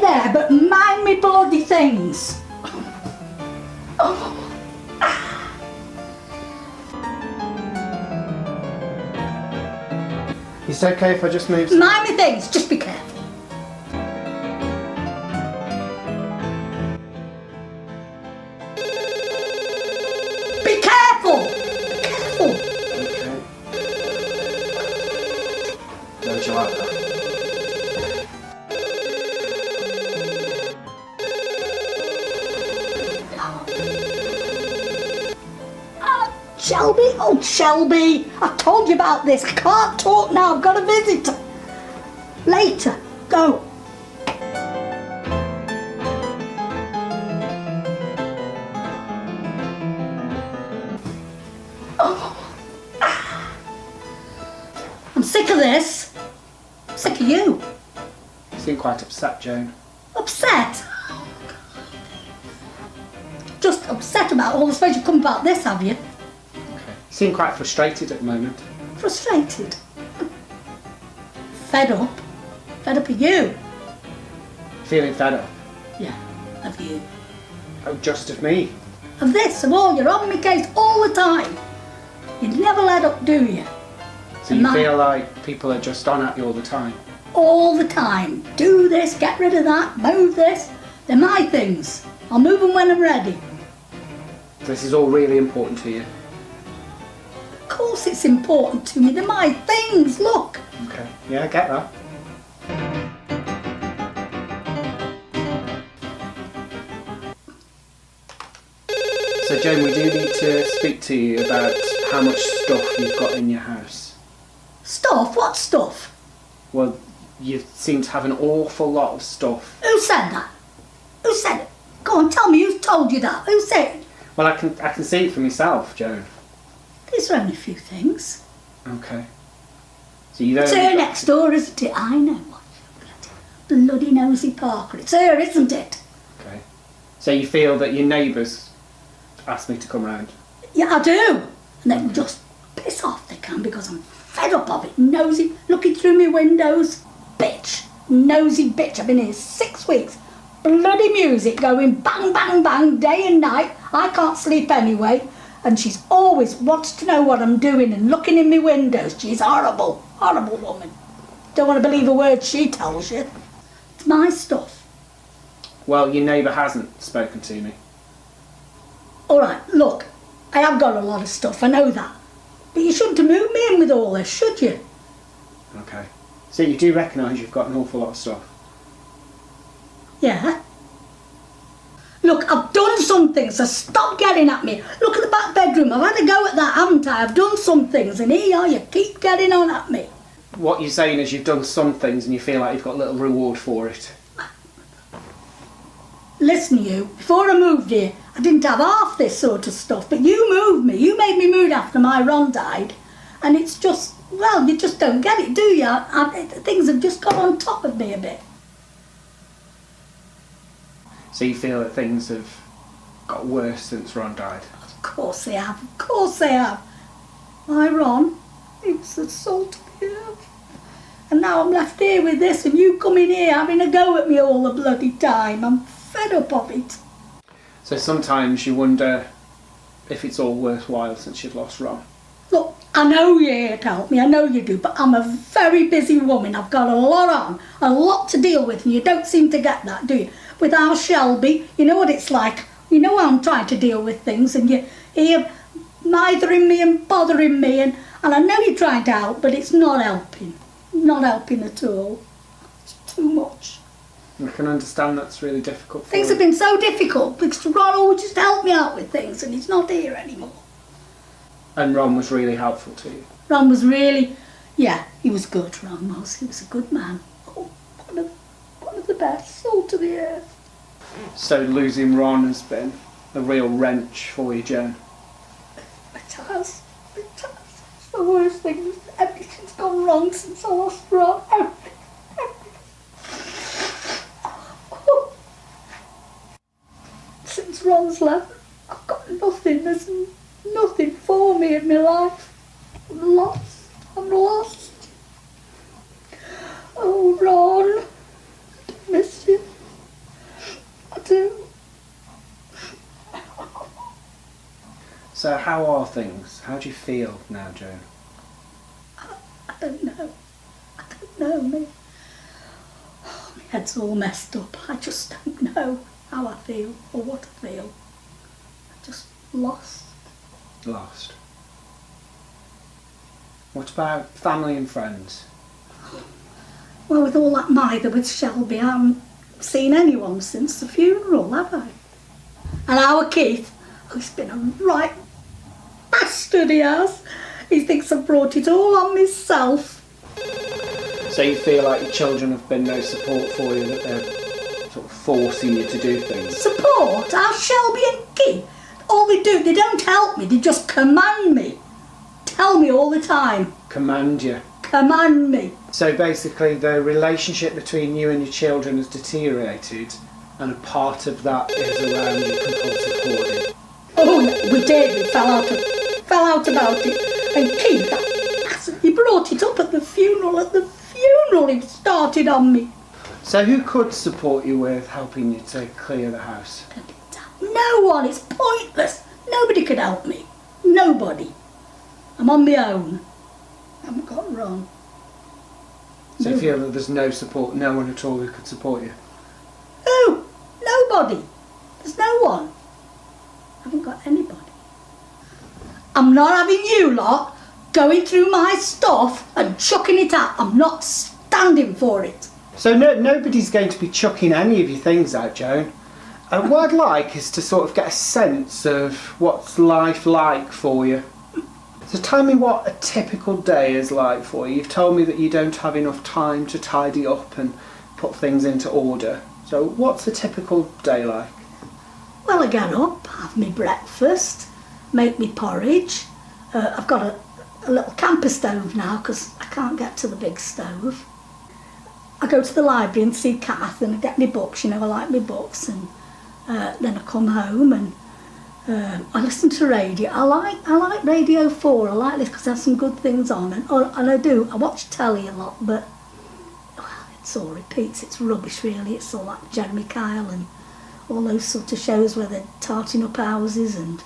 there, but mind me bloody things. Is it okay if I just move? Mind me things, just be careful. Be careful! Be careful! Okay. Don't you like that? Shelby, oh Shelby, I told you about this. I can't talk now, I've got a visitor. Later, go. Oh. I'm sick of this. I'm sick of you. You seem quite upset, Joan. Upset? Just upset about all the space you've come about this, have you? You seem quite frustrated at the moment. Frustrated? Fed up? Fed up of you? Feeling fed up? Yeah, of you. Oh, just of me? Of this, of all, you're on my case all the time. You never let up, do you? So you feel like people are just on at you all the time? All the time. Do this, get rid of that, move this. They're my things. I'll move them when I'm ready. This is all really important to you? Of course it's important to me. They're my things, look. Okay, yeah, I get that. So Joan, we do need to speak to you about how much stuff you've got in your house. Stuff? What stuff? Well, you seem to have an awful lot of stuff. Who said that? Who said it? Go on, tell me, who's told you that? Who said it? Well, I can see it for myself, Joan. These are only a few things. Okay. So you don't... It's her next door, isn't it? I know what you're bloody nosy Parker. It's her, isn't it? Okay. So you feel that your neighbours asked me to come round? Yeah, I do. And they can just piss off, they can, because I'm fed up of it. Nosy, looking through my windows. Bitch. Nosy bitch. I've been here 6 weeks. Bloody music going bang, bang, bang, day and night. I can't sleep anyway. And she's always wants to know what I'm doing and looking in my windows. She's horrible, horrible woman. Don't want to believe a word she tells you. It's my stuff. Well, your neighbour hasn't spoken to me. All right, look, I have got a lot of stuff, I know that. But you shouldn't have moved me in with all this, should you? Okay. So you do recognise you've got an awful lot of stuff? Yeah. Look, I've done something, so stop getting at me. Look at the back bedroom, I've had a go at that, haven't I? I've done some things, and here you are, you keep getting on at me. What you're saying is you've done some things and you feel like you've got a little reward for it. Listen, you, before I moved here, I didn't have half this sort of stuff, but you moved me. You made me move after my Ron died, and it's just, well, you just don't get it, do you? Things have just got on top of me a bit. So you feel that things have got worse since Ron died? Of course they have, of course they have. My Ron, he was the salt of the earth. And now I'm left here with this, and you come in here having a go at me all the bloody time. I'm fed up of it. So sometimes you wonder if it's all worthwhile since you've lost Ron. Look, I know you're here to help me, I know you do, but I'm a very busy woman. I've got a lot on, a lot to deal with, and you don't seem to get that, do you? With our Shelby, you know what it's like. You know how I'm trying to deal with things, and you're here mithering me and bothering me, and I know you're trying to help, but it's not helping. Not helping at all. It's too much. I can understand that's really difficult for Things you. have been so difficult because Ron always just helped me out with things, and he's not here anymore. And Ron was really helpful to you? Ron was really, yeah, he was good, Ron was. He was a good man. Oh, one of the best, salt of the earth. So losing Ron has been a real wrench for you, Joan? It has. It's the worst thing. Everything's gone wrong since I lost Ron. Everything. Since Ron's left, I've got nothing. There's nothing for me in my life. I'm lost. I'm lost. Oh, Ron. I miss you. So how are things? How do you feel now, Joan? I don't know. I don't know, me. Oh, my head's all messed up. I just don't know how I feel or what I feel. I'm just lost. Lost. What about family and friends? Well, with all that mither with Shelby, I haven't seen anyone since the funeral, have I? And our Keith, oh, he's been a right bastard, he has. He thinks I've brought it all on myself. So you feel like your children have been no support for you, that they're sort of forcing you to do things? Support? Our Shelby and Keith? All they do, they don't help me, they just command me. Tell me all the time. Command you? Command me. So basically the relationship between you and your children has deteriorated, and a part of that is around your compulsive hoarding. Oh, no, we did. We fell out about it. And Keith, that bastard, he brought it up at the funeral. At the funeral, he started on me. So who could support you with helping you to clear the house? No one. It's pointless. Nobody could help me. Nobody. I'm on my own. I haven't got wrong. So you feel that there's no support, no one at all who could support you? Who? Nobody. There's no one. I haven't got anybody. I'm not having you lot going through my stuff and chucking it out. I'm not standing for it. So nobody's going to be chucking any of your things out, Joan. And what I'd like is to sort of get a sense of what's life like for you. So tell me what a typical day is like for you. You've told me that you don't have enough time to tidy up and put things into order. So what's a typical day like? Well, I get up, have me breakfast, make me porridge. I've got a little camper stove now because I can't get to the big stove. I go to the library and see Kath and I get me books, you know, I like my books, and then I come home and I listen to radio. I like Radio 4, I like this because there's some good things on, and I do. I watch telly a lot, but well, it's all repeats, it's rubbish really. It's all like Jeremy Kyle and all those sort of shows where they're tarting up houses and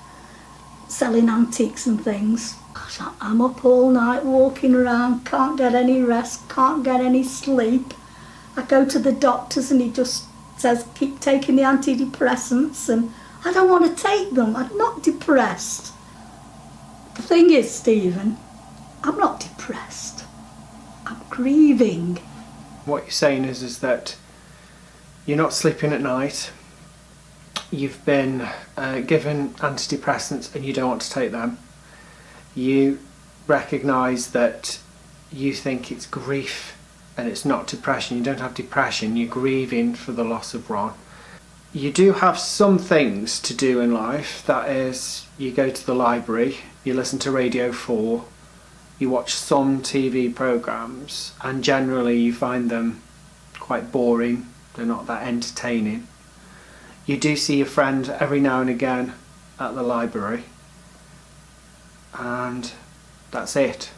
selling antiques and things. Gosh, I'm up all night walking around, can't get any rest, can't get any sleep. I go to the doctor's and he just says keep taking the antidepressants, and I don't want to take them. I'm not depressed. The thing is, Stephen, I'm not depressed. I'm grieving. What you're saying is that you're not sleeping at night. You've been given antidepressants and you don't want to take them. You recognise that you think it's grief and it's not depression. You don't have depression, you're grieving for the loss of Ron. You do have some things to do in life. That is, you go to the library, you listen to Radio 4, you watch some TV programmes, and generally you find them quite boring, they're not that entertaining. You do see your friend every now and again at the library, and that's it.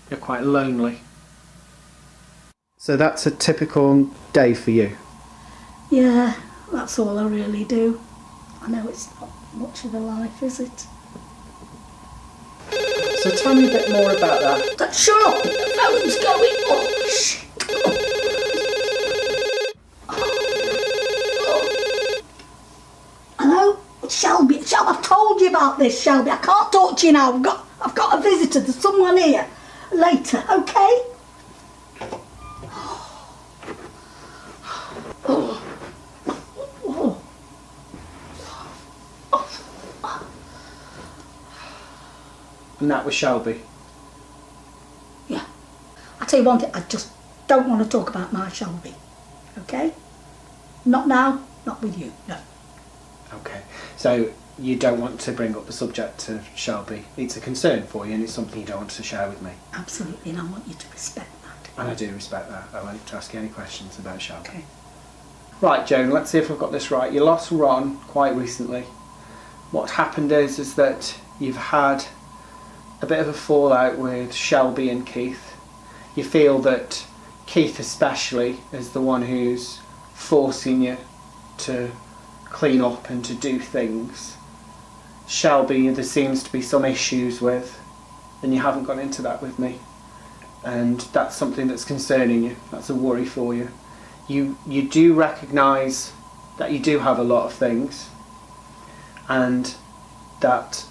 You're quite lonely. So that's a typical day for you? Yeah, that's all I really do. I know it's not much of a life, is it? So tell me a bit more about that. Shut up! The phone's going. Oh, shit! Hello? It's Shelby. I've told you about this, Shelby. I can't talk to you now. I've got a visitor. There's someone here. Later, okay? And that was Shelby? Yeah. I tell you one thing, I just don't want to talk about my Shelby. Okay? Not now, not with you, no. Okay. So you don't want to bring up the subject of Shelby. It's a concern for you and it's something you don't want to share with me. Absolutely, and I want you to respect that. And I do respect that. I won't ask you any questions about Shelby. Okay. Right, Joan, let's see if I've got this right. You lost Ron quite recently. What happened is that you've had a bit of a fallout with Shelby and Keith. You feel that Keith especially is the one who's forcing you to clean up and to do things. Shelby there seems to be some issues with, and you haven't gone into that with me, and that's something that's concerning you. That's a worry for you. You do recognise that you do have a lot of things, and that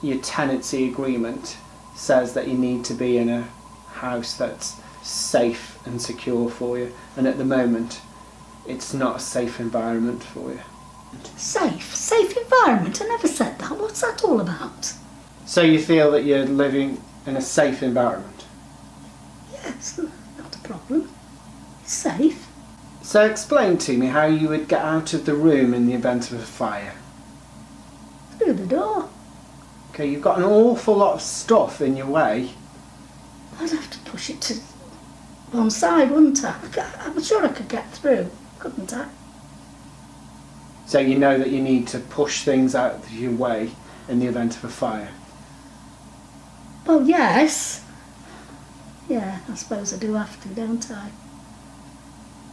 your tenancy agreement says that you need to be in a house that's safe and secure for you, and at the moment it's not a safe environment for you. Safe environment? I never said that. What's that all about? So you feel that you're living in a safe environment? Yes, not a problem. It's safe. So explain to me how you would get out of the room in the event of a fire. Through the door. Okay, you've got an awful lot of stuff in your way. I'd have to push it to one side, wouldn't I? I'm sure I could get through, couldn't I? So you know that you need to push things out of your way in the event of a fire. Well, yes. Yeah, I suppose I do have to, don't I?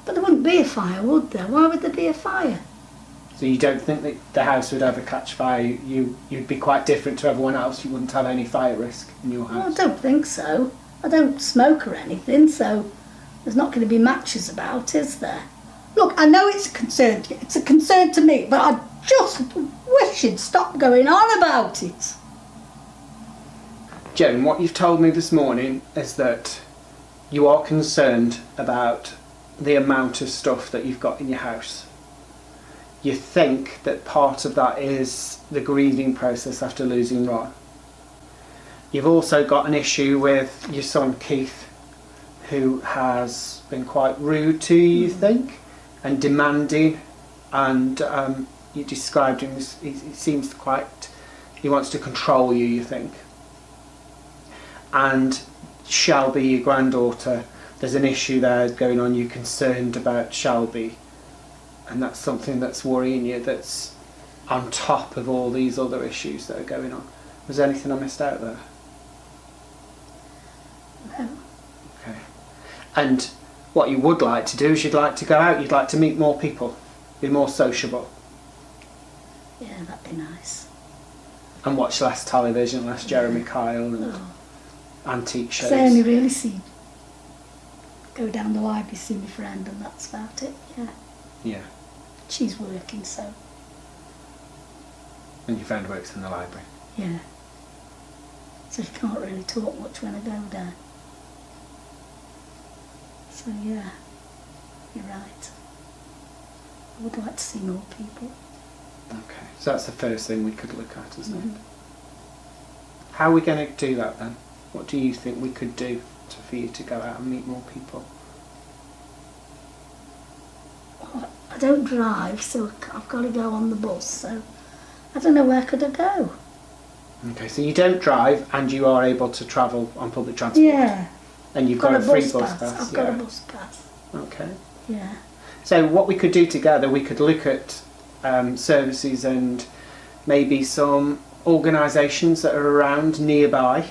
But there wouldn't be a fire, would there? Why would there be a fire? So you don't think that the house would ever catch fire? You'd be quite different to everyone else? You wouldn't have any fire risk in your house? Well, I don't think so. I don't smoke or anything, so there's not going to be matches about, is there? Look, I know it's a concern to you. It's a concern to me, but I just wish you'd stop going on about it. Joan, what you've told me this morning is that you are concerned about the amount of stuff that you've got in your house. You think that part of that is the grieving process after losing Ron. You've also got an issue with your son Keith, who has been quite rude to you, you think, and demanding, and you described him as he seems quite, he wants to control you, you think. And Shelby, your granddaughter, there's an issue there going on. You're concerned about Shelby, and that's something that's worrying you, that's on top of all these other issues that are going on. Was there anything I missed out there? No. Okay. And what you would like to do is you'd like to go out, you'd like to meet more people, be more sociable. Yeah, that'd be nice. And watch less television, less Jeremy Kyle and antique shows. I only really go down the library, see my friend, and that's about it, yeah. Yeah. She's working, so. And your friend works in the library? Yeah. So she can't really talk much when I go there. So yeah, you're right. I would like to see more people. Okay, so that's the first thing we could look at, isn't it? How are we going to do that then? What do you think we could do for you to go out and meet more people? Well, I don't drive, so I've got to go on the bus, so I don't know where could I go. Okay, so you don't drive and you are able to travel on public transport? Yeah. And you've got a free bus pass? I've got a bus pass. Okay. Yeah. So what we could do together, we could look at services and maybe some organisations that are around nearby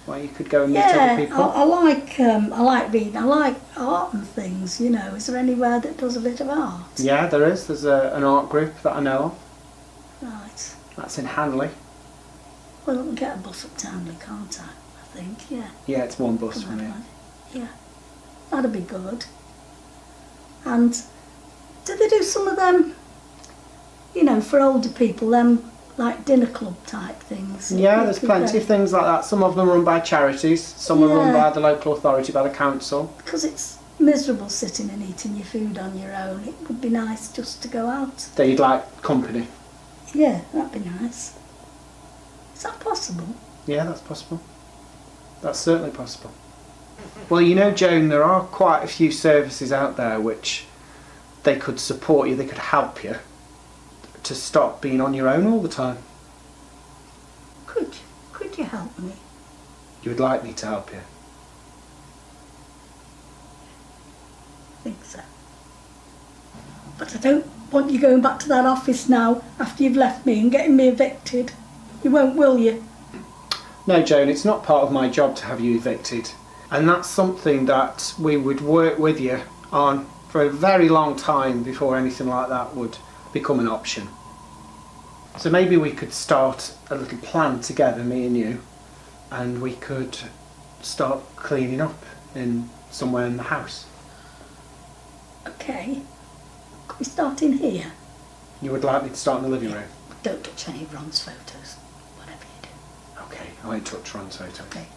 where you could go and meet other people. I like reading. I like art and things, you know. Is there anywhere that does a bit of art? Yeah, there is. There's an art group that I know of. Right. That's in Hanley. Well, I can get a bus up to Hanley, can't I? I think, yeah. Yeah, it's one bus from here. Yeah. That'd be good. And do they do some of them, you know, for older people, them like dinner club type things? Yeah, there's plenty of things like that. Some of them are run by charities, some are run by the local authority, by the council. Because it's miserable sitting and eating your food on your own. It would be nice just to go out. So you'd like company? Yeah, that'd be nice. Is that possible? Yeah, that's possible. That's certainly possible. Well, you know, Joan, there are quite a few services out there which they could support you, they could help you to stop being on your own all the time. Could you help me? You would like me to help you? I think so. But I don't want you going back to that office now after you've left me and getting me evicted. You won't, will you? No, Joan, it's not part of my job to have you evicted. And that's something that we would work with you on for a very long time before anything like that would become an option. So maybe we could start a little plan together, me and you, and we could start cleaning up in somewhere in the house. Okay. Could we start in here? You would like me to start in the living room? Don't touch any of Ron's photos, whatever you do. Okay, I won't touch Ron's photo. Okay.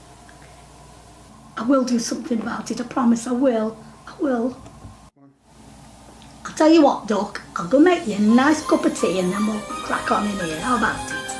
I will do something about it, I promise I will. I will. I'll tell you what, Doc, I'll go make you a nice cup of tea and then we'll crack on in here. How about it?